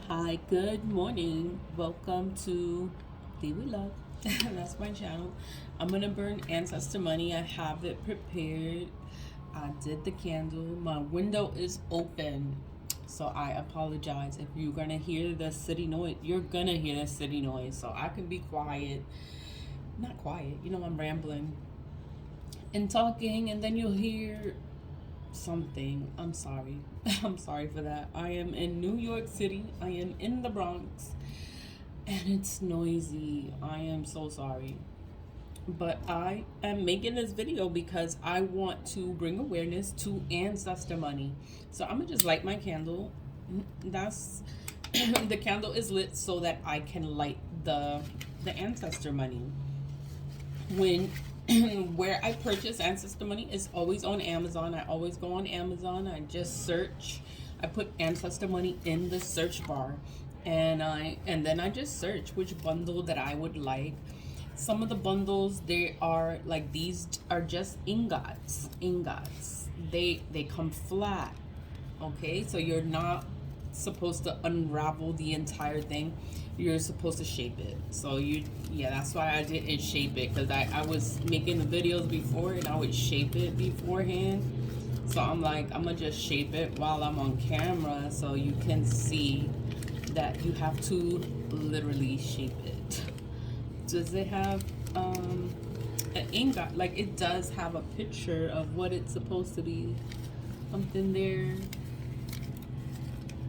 Hi, good morning. Welcome to Thee We Love. That's my channel. I'm gonna burn Ancestor Money. I have it prepared. I did the candle. My window is open. So I apologize if you're gonna hear the city noise. You're gonna hear the city noise. So I can be quiet. Not quiet, I'm rambling and talking, and then you'll hear something. I'm sorry. I'm sorry for that. I am in New York City. I am in the Bronx and it's noisy. I am so sorry. But I am making this video because I want to bring awareness to ancestor money. So I'm gonna just light my candle. That's the candle is lit so that I can light the ancestor money. When where I purchase ancestor money is always on Amazon. I always go on Amazon. I just search. I put ancestor money in the search bar, and then I just search which bundle that I would like. Some of the bundles, they are like, these are just ingots. They come flat. Okay, so you're not supposed to unravel the entire thing. You're supposed to shape it. So yeah, that's why I didn't shape it, because I was making the videos before and I would shape it beforehand. So I'm like, I'm gonna just shape it while I'm on camera so you can see that you have to literally shape it. Does it have an ingot? Like, it does have a picture of what it's supposed to be. Something there,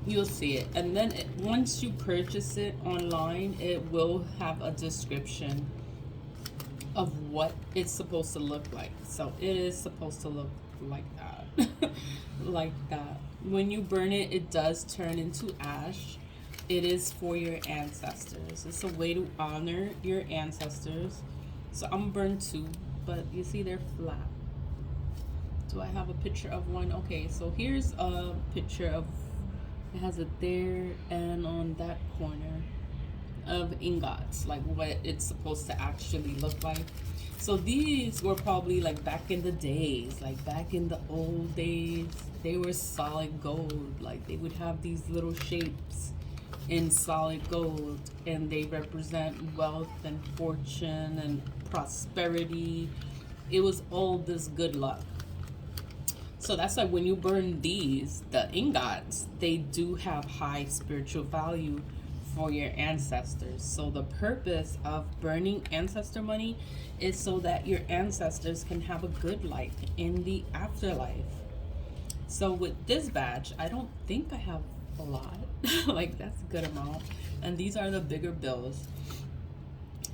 you'll see it. And then once you purchase it online, it will have a description of what it's supposed to look like. So it is supposed to look like that. Like that. When you burn it, it does turn into ash. It is for your ancestors. It's a way to honor your ancestors. So I'm burned two, but you see they're flat. Do I have a picture of one? Okay, so here's a picture of, it has it there and on that corner of ingots, like what it's supposed to actually look like. So these were probably like back in the days, like back in the old days, they were solid gold. Like, they would have these little shapes in solid gold, and they represent wealth and fortune and prosperity. It was all this good luck. So that's why when you burn these, the ingots, they do have high spiritual value for your ancestors. So the purpose of burning ancestor money is so that your ancestors can have a good life in the afterlife. So with this batch, I don't think I have a lot. Like, that's a good amount. And these are the bigger bills.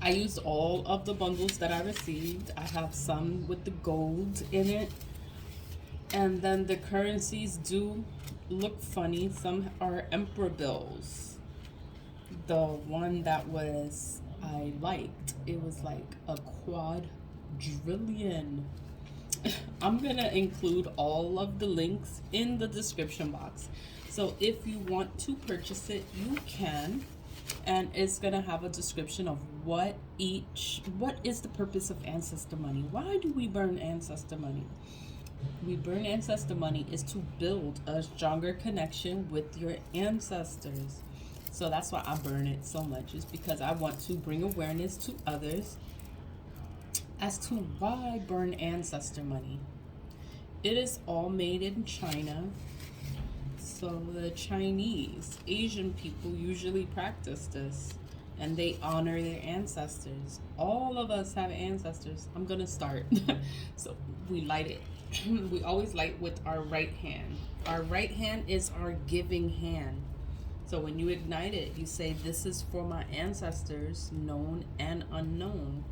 I used all of the bundles that I received. I have some with the gold in it, and then the currencies do look funny. Some are emperor bills. The one that was I liked, it was like a quadrillion. I'm gonna include all of the links in the description box. So if you want to purchase it, you can. And it's gonna have a description of what is the purpose of ancestor money. Why do we burn ancestor money? We burn ancestor money is to build a stronger connection with your ancestors. So that's why I burn it so much, is because I want to bring awareness to others as to why I burn ancestor money. It is all made in China. So the Chinese, Asian people usually practice this, and they honor their ancestors. All of us have ancestors. I'm gonna start. So we light it. We always light with our right hand. Our right hand is our giving hand. So when you ignite it, you say, "This is for my ancestors, known and unknown."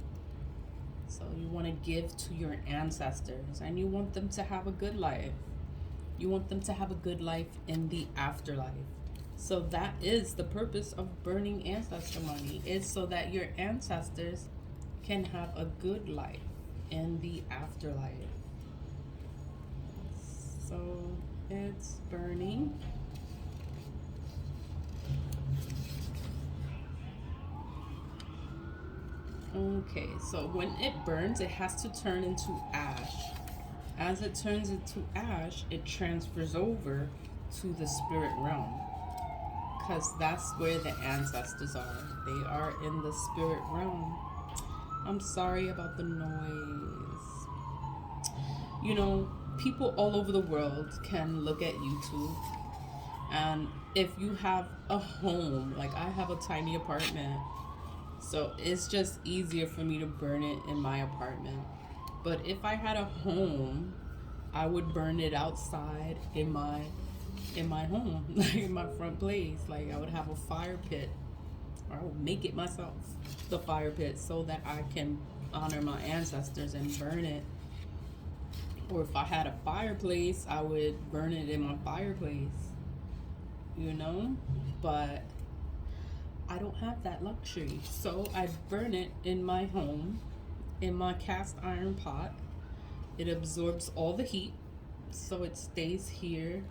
So you want to give to your ancestors, and you want them to have a good life. You want them to have a good life in the afterlife. So that is the purpose of burning ancestor money, is so that your ancestors can have a good life in the afterlife. So it's burning. Okay, so when it burns, it has to turn into ash. As it turns into ash, it transfers over to the spirit realm. because that's where the ancestors are. They are in the spirit realm. I'm sorry about the noise. You know, people all over the world can look at YouTube, and if you have a home, like I have a tiny apartment, so it's just easier for me to burn it in my apartment. But if I had a home, I would burn it outside in my home, like in my front place. Like I would have a fire pit, or I would make it myself, the fire pit, so that I can honor my ancestors and burn it. Or if I had a fireplace, I would burn it in my fireplace, you know? But I don't have that luxury. So I burn it in my home, in my cast iron pot. It absorbs all the heat, so it stays here.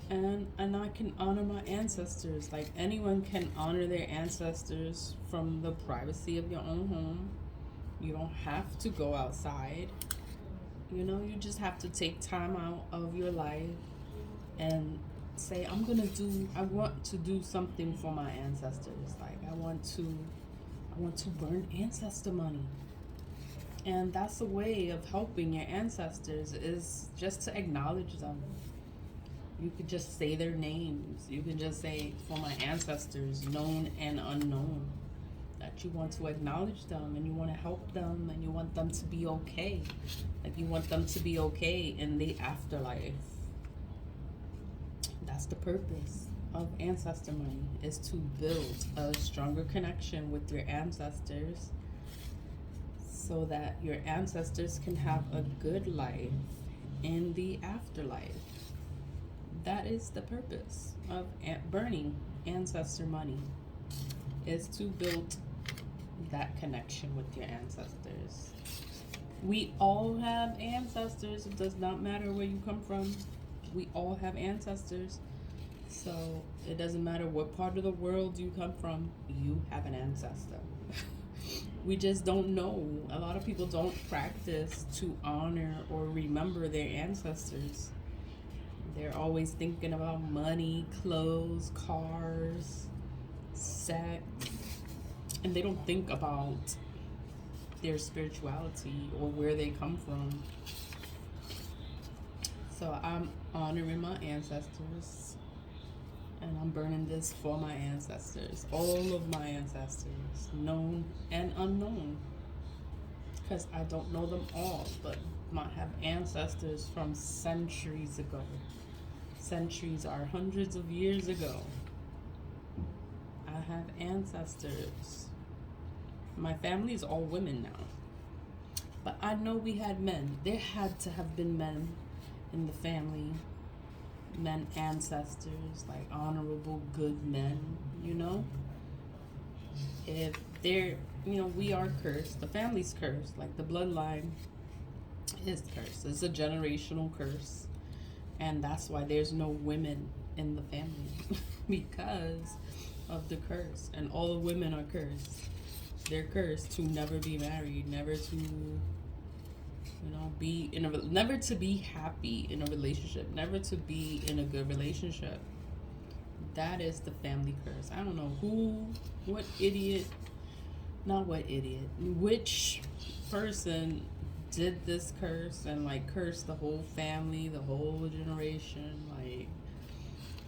And I can honor my ancestors. Like anyone can honor their ancestors from the privacy of your own home. You don't have to go outside. You know, you just have to take time out of your life and say, I want to do something for my ancestors. Like I want to burn ancestor money. And that's a way of helping your ancestors, is just to acknowledge them. You could just say their names. You can just say, for my ancestors, known and unknown, that you want to acknowledge them and you want to help them and you want them to be okay. Like you want them to be okay in the afterlife. That's the purpose of ancestor money, is to build a stronger connection with your ancestors so that your ancestors can have a good life in the afterlife. That is the purpose of burning ancestor money, is to build that connection with your ancestors. We all have ancestors. It does not matter where you come from. We all have ancestors. So it doesn't matter what part of the world you come from, you have an ancestor. We just don't know. A lot of people don't practice to honor or remember their ancestors. They're always thinking about money, clothes, cars, sex, and they don't think about their spirituality or where they come from. So I'm honoring my ancestors, and I'm burning this for my ancestors, all of my ancestors, known and unknown, because I don't know them all, but I have ancestors from centuries ago. Centuries are hundreds of years ago. I have ancestors. My family is all women now. But I know we had men. There had to have been men in the family. Men ancestors, like honorable, good men, you know? If they're, we are cursed. The family's cursed. Like the bloodline is cursed. It's a generational curse. And that's why there's no women in the family. Because of the curse. And all the women are cursed. They're cursed to never be married, never to never to be happy in a relationship, never to be in a good relationship. That is the family curse. I don't know which person did this curse and like cursed the whole family, the whole generation. Like,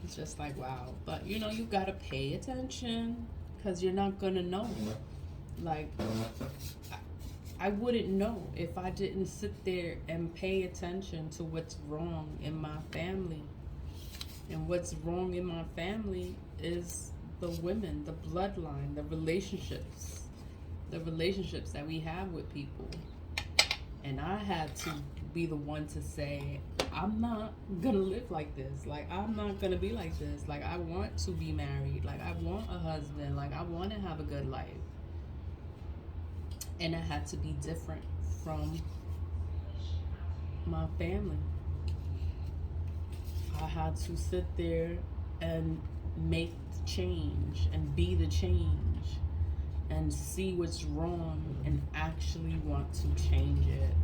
it's just like, wow. But you gotta pay attention, because you're not gonna know. Like, I wouldn't know if I didn't sit there and pay attention to what's wrong in my family. And what's wrong in my family is the women, the bloodline, the relationships that we have with people. And I had to be the one to say, I'm not gonna live like this. Like, I'm not gonna be like this. Like, I want to be married. Like, I want a husband. Like, I want to have a good life. And it had to be different from my family. I had to sit there and make the change and be the change and see what's wrong and actually want to change it.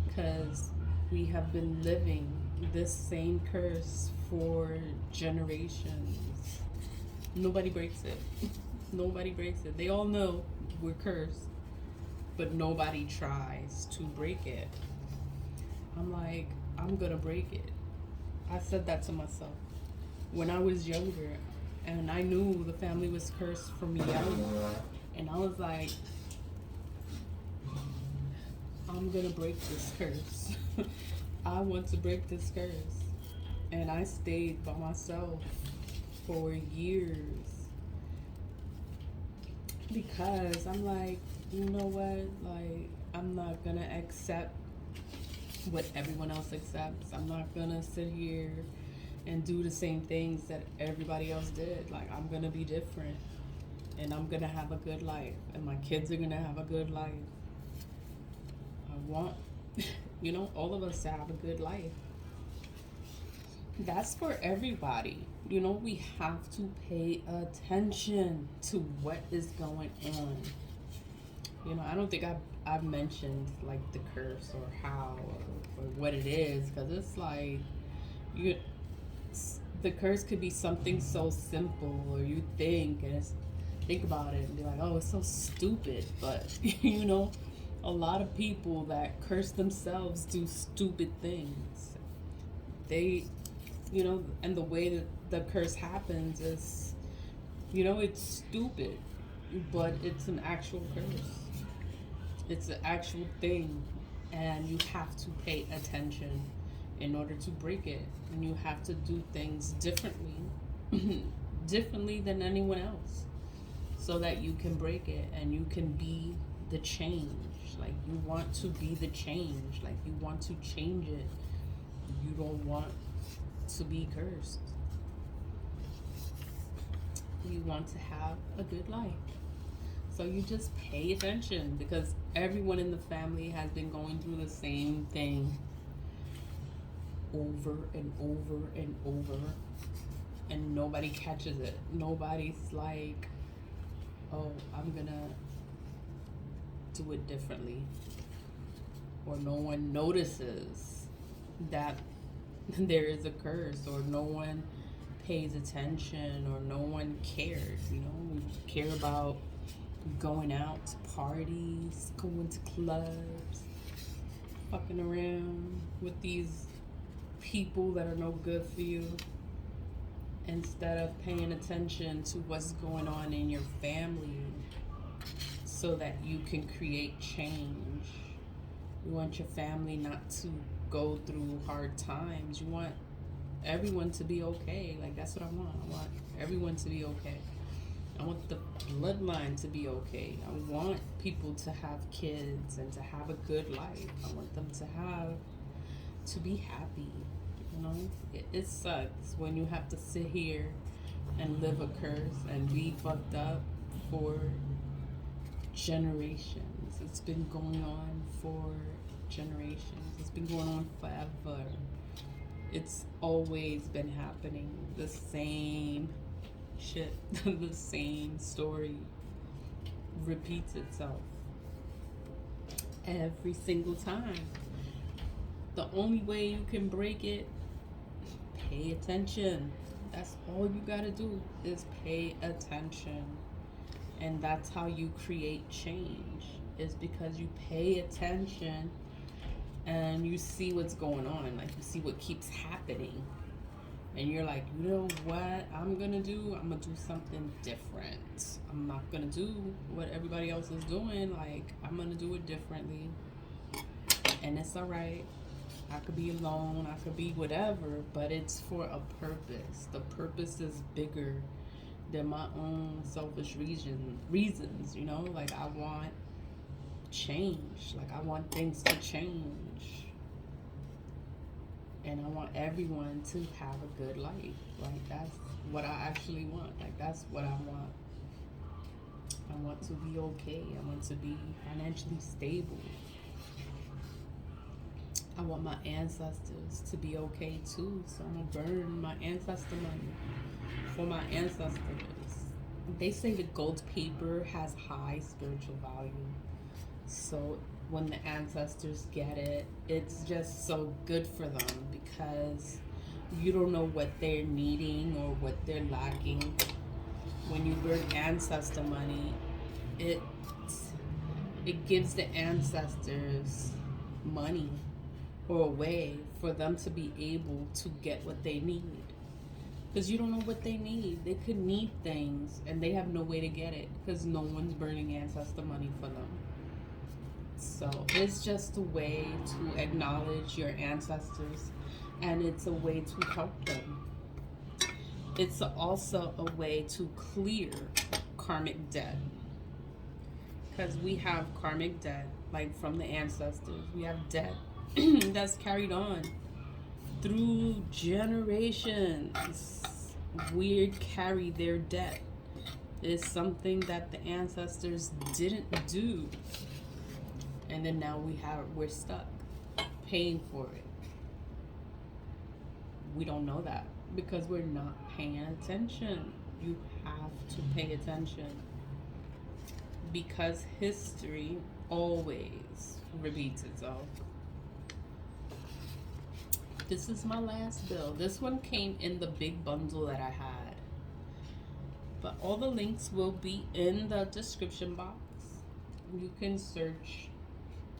Because we have been living this same curse for generations. Nobody breaks it. Nobody breaks it. They all know we're cursed, but nobody tries to break it. I'm like, I'm gonna break it. I said that to myself when I was younger, and I knew the family was cursed from young, and I was like, I'm gonna break this curse. I want to break this curse. And I stayed by myself for years because I'm like, you know what? Like, I'm not gonna accept what everyone else accepts. I'm not gonna sit here and do the same things that everybody else did. Like, I'm gonna be different, and I'm gonna have a good life, and my kids are gonna have a good life. I want, all of us to have a good life. That's for everybody. We have to pay attention to what is going on. I don't think I've mentioned like the curse or how or what it is, because it's like you the curse could be something so simple, or you think about it and be like, oh, it's so stupid. But a lot of people that curse themselves do stupid things. They and the way that the curse happens is, it's stupid, but it's an actual curse. It's an actual thing, and you have to pay attention in order to break it, and you have to do things differently than anyone else, so that you can break it and you can be the change. Like, you want to be the change. Like, you want to change it. You don't want to be cursed. You want to have a good life. So you just pay attention, because everyone in the family has been going through the same thing over and over and over, and nobody catches it. Nobody's like, oh, I'm gonna do it differently. Or no one notices that there is a curse, or no one pays attention, or no one cares. We care about going out to parties, going to clubs, fucking around with these people that are no good for you, instead of paying attention to what's going on in your family, so that you can create change. You want your family not to go through hard times. You want everyone to be okay. Like, that's what I want. I want everyone to be okay. I want the bloodline to be okay. I want people to have kids and to have a good life. I want them to be happy. It sucks when you have to sit here and live a curse and be fucked up for generations. It's been going on for generations. It's been going on forever. It's always been happening. The same shit, the same story repeats itself every single time. The only way you can break it, pay attention. That's all you gotta do, is pay attention. And that's how you create change, is because you pay attention and you see what's going on. Like, you see what keeps happening, and you're like, you know what I'm gonna do? I'm gonna do something different. I'm not gonna do what everybody else is doing. Like, I'm gonna do it differently, and it's all right. I could be alone, I could be whatever, but it's for a purpose. The purpose is bigger than my own selfish reasons. Like, I want change. Like, I want things to change, and I want everyone to have a good life. Like, that's what I actually want. Like, that's what I want. I want to be okay. I want to be financially stable. I want my ancestors to be okay too. So I'm gonna burn my ancestor money for my ancestors. They say the gold paper has high spiritual value. So when the ancestors get it, it's just so good for them, because You don't know what they're needing or what they're lacking. When you burn ancestor money, it it gives the ancestors money or a way for them to be able to get what they need. Because you don't know what they need. They could need things and they have no way to get it because no one's burning ancestor money for them. So it's just a way to acknowledge your ancestors, and it's a way to help them. It's also a way to clear karmic debt, because we have karmic debt, like from the ancestors. We have debt that's carried on through generations. We carry their debt. It's something that the ancestors didn't do, and then now we're stuck paying for it. We don't know that because we're not paying attention. You have to pay attention, because history always repeats itself. This is my last bill. This one came in the big bundle that I had, but all the links will be in the description box. You can search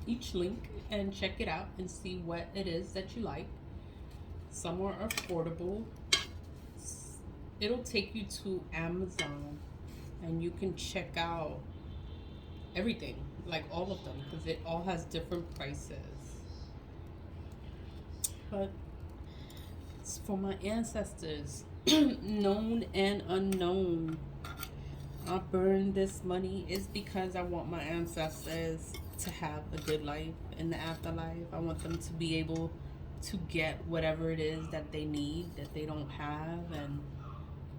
each link and check it out and see what it is that you like. Some are affordable. It'll take you to Amazon and you can check out everything, like all of them, because it all has different prices. But it's for my ancestors, known and unknown. I burn this money is because I want my ancestors to have a good life in the afterlife. I want them to be able to get whatever it is that they need that they don't have, and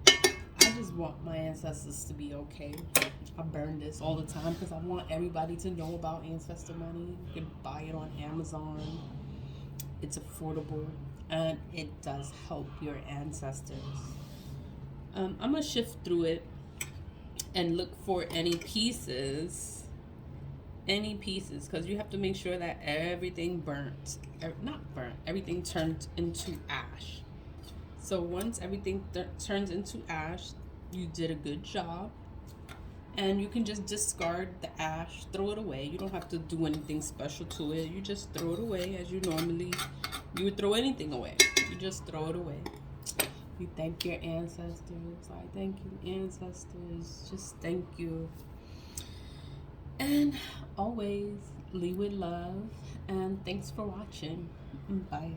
I just want my ancestors to be okay. I burn this all the time because I want everybody to know about Ancestor Money. You can buy it on Amazon. It's affordable and it does help your ancestors. I'm gonna shift through it and look for any pieces, because you have to make sure that everything everything turns into ash. So once everything turns into ash, you did a good job, and you can just discard the ash, throw it away. You don't have to do anything special to it. You just throw it away as you would throw anything away. You just throw it away. You thank your ancestors. I thank you, ancestors. Just thank you. And always lead with love. And thanks for watching. Bye.